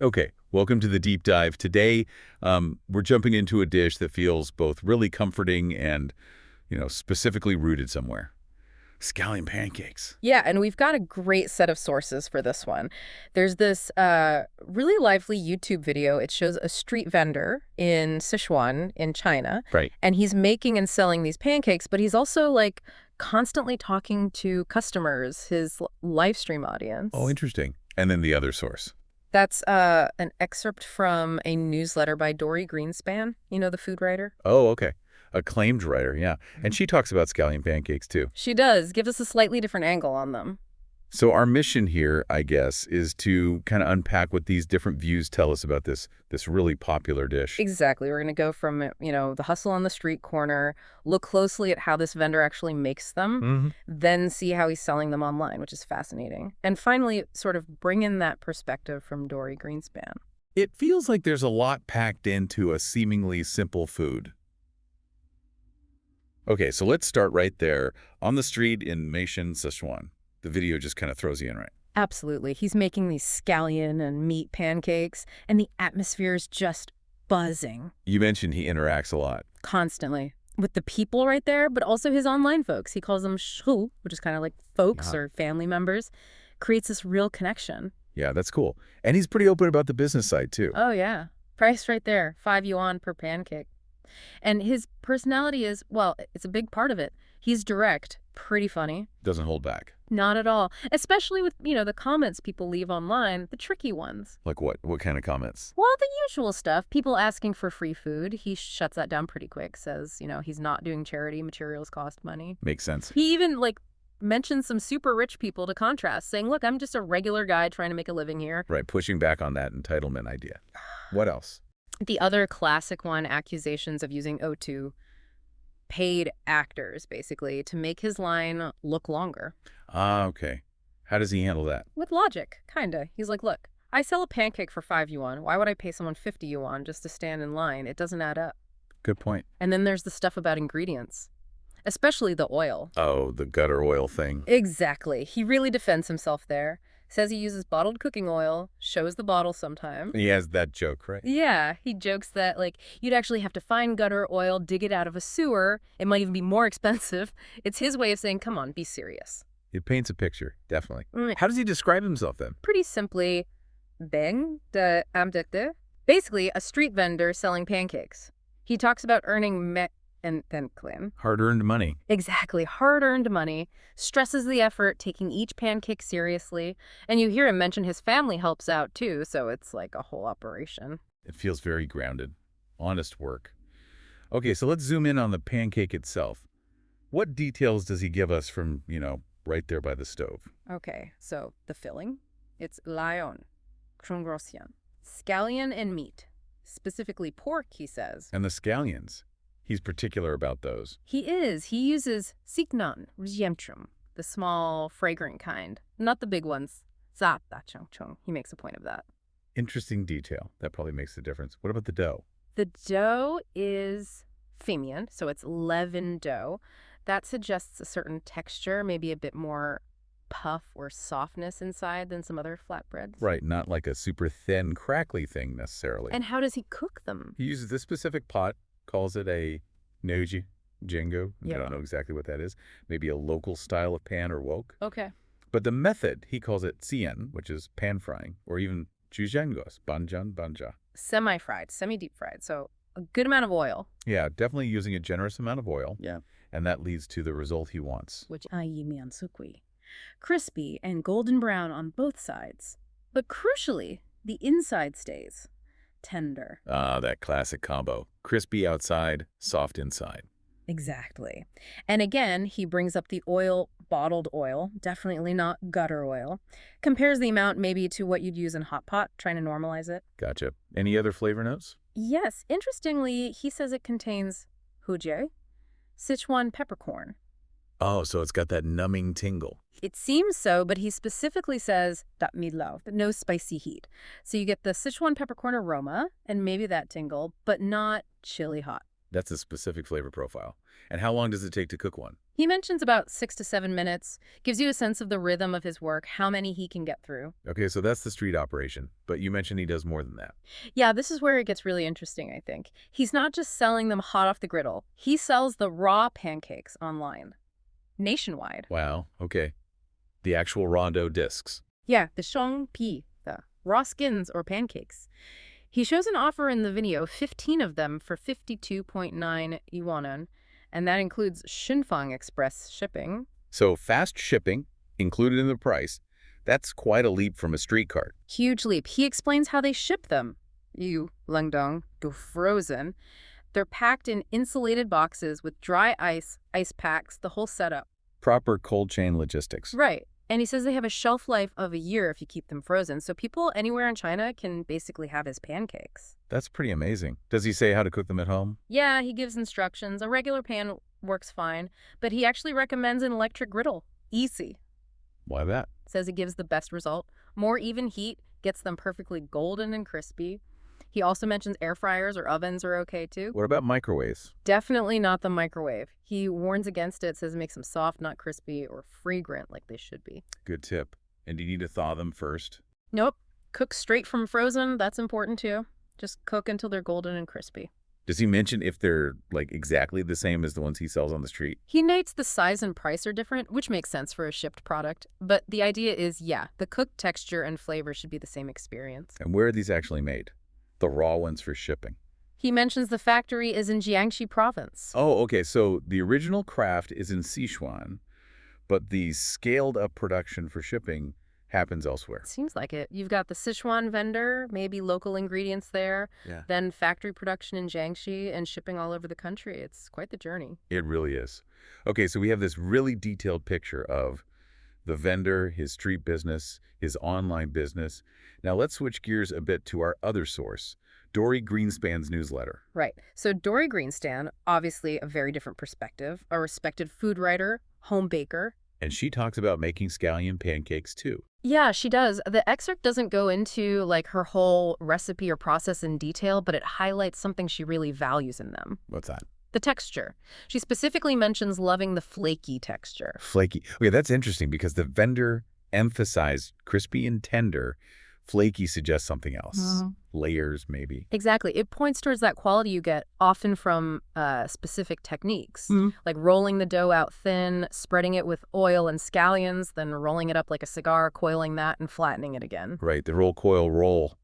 Okay, welcome to the deep dive. Today, we're jumping into a dish that feels both really comforting and, specifically rooted somewhere. Scallion pancakes. Yeah, and we've got a great set of sources for this one. There's this really lively YouTube video. It shows a street vendor in Sichuan in China, Right. and he's making and selling these pancakes, but he's also like constantly talking to customers, his live stream Oh, audience. interesting. And then the other source. That's an excerpt from a newsletter by Dory Greenspan, you know, the food writer. Oh, okay. Acclaimed writer, yeah. And she talks about scallion pancakes, too. She does, gives us a slightly different angle on them. So our mission here, I guess, is to kind of unpack what these different views tell us about this really popular dish. Exactly. We're going to go from, the hustle on the street corner, look closely at how this vendor actually makes them, Hmm. then see how he's selling them online, which is fascinating. And finally, sort of bring in that perspective from Dory Greenspan. It feels like there's a lot packed into a seemingly simple food. Okay, so let's start right there on the street in Meishan, Sichuan. The video just kind of throws you in, right? Absolutely. He's making these scallion and meat pancakes, and the atmosphere is just buzzing You mentioned he interacts a lot. constantly with the people right there, but also his online folks. He calls them shu, which is kind of like folks Yeah. or family members, creates this real connection. Yeah, that's cool. And he's pretty open about the business side, too. Oh, yeah. Price right there, 5 yuan per pancake. And his personality is, well, it's a big part of it. He's direct, pretty funny. Doesn't hold back. Not at all. Especially with, the comments people leave online, the tricky ones. Like what? What kind of comments? Well, the usual stuff. People asking for free food. He shuts that down pretty quick, says, he's not doing charity, materials cost money. Makes sense. He even, mentions some super rich people to contrast, saying, look, I'm just a regular guy trying to make a living here. Right, pushing back on that entitlement idea. What else? The other classic one, accusations of using O2, paid actors, basically, to make his line look longer. Ah, okay. How does he handle that? With logic, kinda. He's like, look, I sell a pancake for 5 yuan. Why would I pay someone 50 yuan just to stand in line? It doesn't add up. Good point. And then there's the stuff about ingredients, especially the oil. Oh, the gutter oil thing. Exactly. He really defends himself there. Says he uses bottled cooking oil, shows the bottle sometime. He has that joke, right? Yeah, he jokes that, you'd actually have to find gutter oil, dig it out of a sewer. It might even be more expensive. It's his way of saying, come on, be serious. It paints a picture, definitely. Mm. How does he describe himself then? Pretty simply, Beng de amdekte. Basically, a street vendor selling pancakes. He talks about earning and then Clem. Hard-earned money. Exactly, hard-earned money, stresses the effort, taking each pancake seriously. And you hear him mention his family helps out too, so it's like a whole operation. It feels very grounded. Honest work. Okay, so let's zoom in on the pancake itself. What details does he give us from, right there by the stove? Okay, so the filling, it's lion, krungrosian, scallion and meat. Specifically pork, he says. And the scallions. He's particular about those. He is. He uses siknan, rjiemchum, the small, fragrant kind, not the big ones. Zat da chung chung. He makes a point of that. Interesting detail. That probably makes a difference. What about the dough? The dough is femian, so it's leavened dough. That suggests a certain texture, maybe a bit more puff or softness inside than some other flatbreads. Right, not like a super thin, crackly thing necessarily. And how does he cook them? He uses this specific pot, calls it a noji jingo. I Yeah. don't know exactly what that is. Maybe a local style of pan or wok. Okay. But the method, he calls it xian, which is pan frying, or even juzhengos, banjan, banja. Semi-fried, semi-deep fried, so a good amount of oil. Yeah, definitely using a generous amount of oil. Yeah. And that leads to the result he wants. Which sukui. Crispy and golden brown on both sides. But crucially, the inside stays tender. Ah, that classic combo. Crispy outside, soft inside. Exactly. And again, he brings up the oil, bottled oil, definitely not gutter oil. Compares the amount maybe to what you'd use in hot pot, trying to normalize it. Gotcha. Any other flavor notes? Yes, interestingly, he says it contains hujie, Sichuan peppercorn. Oh, so it's got that numbing tingle. It seems so, but he specifically says dat midlao, no spicy heat. So you get the Sichuan peppercorn aroma and maybe that tingle, but not chili hot. That's a specific flavor profile. And how long does it take to cook one? He mentions about 6 to 7 minutes, gives you a sense of the rhythm of his work, how many he can get through. Okay, so that's the street operation, but you mentioned he does more than that. Yeah, this is where it gets really interesting, I think. He's not just selling them hot off the griddle. He sells the raw pancakes online, nationwide. Wow, okay. The actual rondo discs. Yeah, the shongpi, the raw skins or pancakes. He shows an offer in the video, 15 of them for 52.9 yuanen, and that includes Xinfang Express shipping. So fast shipping, included in the price, that's quite a leap from a street cart. Huge leap. He explains how they ship them. You, Lengdong, go frozen. They're packed in insulated boxes with dry ice packs, the whole setup. Proper cold chain logistics. Right. And he says they have a shelf life of a year if you keep them frozen. So people anywhere in China can basically have his pancakes. That's pretty amazing. Does he say how to cook them at home? Yeah, he gives instructions. A regular pan works fine, but he actually recommends an electric griddle. Easy. Why that? Says it gives the best result. More even heat, gets them perfectly golden and crispy. He also mentions air fryers or ovens are okay too. What about microwaves? Definitely not the microwave. He warns against it, says it makes them soft, not crispy, or fragrant like they should be. Good tip. And do you need to thaw them first? Nope. Cook straight from frozen. That's important too. Just cook until they're golden and crispy. Does he mention if they're like exactly the same as the ones he sells on the street? He notes the size and price are different, which makes sense for a shipped product. But the idea is, yeah, the cooked texture and flavor should be the same experience. And where are these actually made? The raw ones for shipping. He mentions the factory is in Jiangxi province. Oh, okay. So the original craft is in Sichuan, but the scaled up production for shipping happens elsewhere. Seems like it. You've got the Sichuan vendor, maybe local ingredients there, Yeah. then factory production in Jiangxi and shipping all over the country. It's quite the journey. It really is. Okay, so we have this really detailed picture of the vendor, his street business, his online business. Now let's switch gears a bit to our other source, Dory Greenspan's newsletter. Right. So Dory Greenspan, obviously a very different perspective, a respected food writer, home baker. And she talks about making scallion pancakes too. Yeah, she does. The excerpt doesn't go into like her whole recipe or process in detail, but it highlights something she really values in them. What's that? The texture. She specifically mentions loving the flaky texture. Flaky. Okay, that's interesting because the vendor emphasized crispy and tender. Flaky suggests something else. Layers, maybe. Exactly. It points towards that quality you get often from specific techniques, like rolling the dough out thin, spreading it with oil and scallions, then rolling it up like a cigar, coiling that, and flattening it again. Right, the roll-coil-roll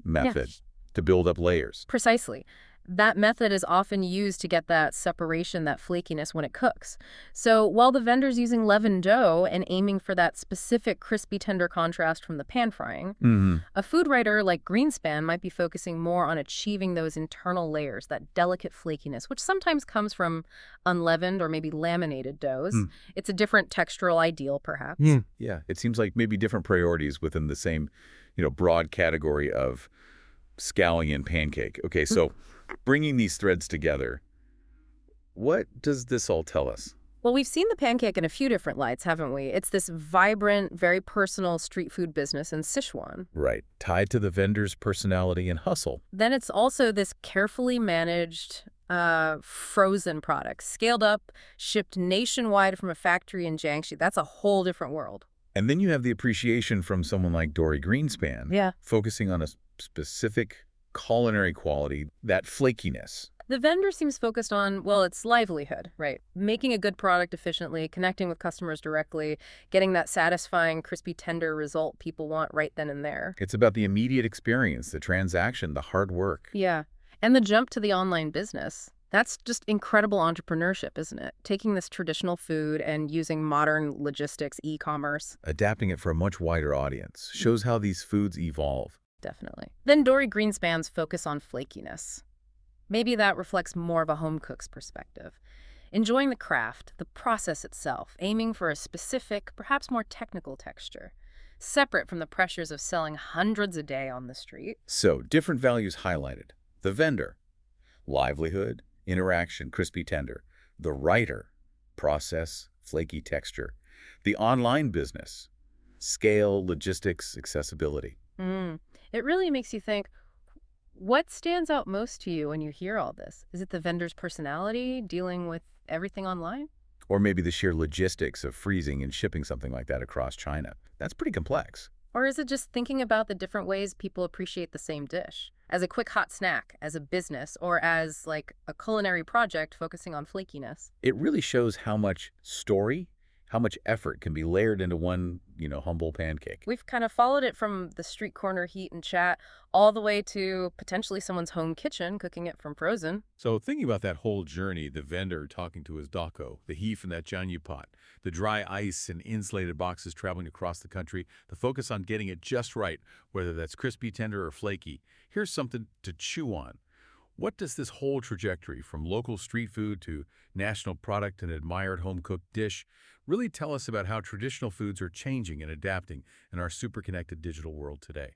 method to build up layers. Precisely. That method is often used to get that separation, that flakiness when it cooks. So while the vendor's using leavened dough and aiming for that specific crispy tender contrast from the pan frying, a food writer like Greenspan might be focusing more on achieving those internal layers, that delicate flakiness, which sometimes comes from unleavened or maybe laminated doughs. It's a different textural ideal, perhaps. Yeah, it seems like maybe different priorities within the same, broad category of scallion pancake. Okay, so bringing these threads together, what does this all tell us? Well, we've seen the pancake in a few different lights, haven't we? It's this vibrant, very personal street food business in Sichuan. Right, tied to the vendor's personality and hustle. Then it's also this carefully managed frozen product, scaled up, shipped nationwide from a factory in Jiangxi. That's a whole different world. And then you have the appreciation from someone like Dory Greenspan, focusing on a specific culinary quality, that flakiness. The vendor seems focused on, well, its livelihood, right? Making a good product efficiently, connecting with customers directly, getting that satisfying, crispy, tender result people want right then and there. It's about the immediate experience, the transaction, the hard work. Yeah. And the jump to the online business. That's just incredible entrepreneurship, isn't it? Taking this traditional food and using modern logistics, e-commerce. Adapting it for a much wider audience shows how these foods evolve. Definitely. Then Dory Greenspan's focus on flakiness. Maybe that reflects more of a home cook's perspective. Enjoying the craft, the process itself, aiming for a specific, perhaps more technical texture, separate from the pressures of selling hundreds a day on the street. So, different values highlighted. The vendor, livelihood, interaction, crispy tender. The writer, process, flaky texture. The online business, scale, logistics, accessibility. It really makes you think, What stands out most to you when you hear all this? Is it the vendor's personality dealing with everything online? Or maybe the sheer logistics of freezing and shipping something like that across China. That's pretty complex. Or is it just thinking about the different ways people appreciate the same dish? As a quick hot snack, as a business, or as like a culinary project focusing on flakiness? It really shows how much story, how much effort can be layered into one, humble pancake. We've kind of followed it from the street corner heat and chat all the way to potentially someone's home kitchen cooking it from frozen. So thinking about that whole journey, the vendor talking to his dako, the heat from that janyu pot, the dry ice and insulated boxes traveling across the country, the focus on getting it just right, whether that's crispy, tender, or flaky. Here's something to chew on. What does this whole trajectory from local street food to national product and admired home-cooked dish really tell us about how traditional foods are changing and adapting in our super-connected digital world today?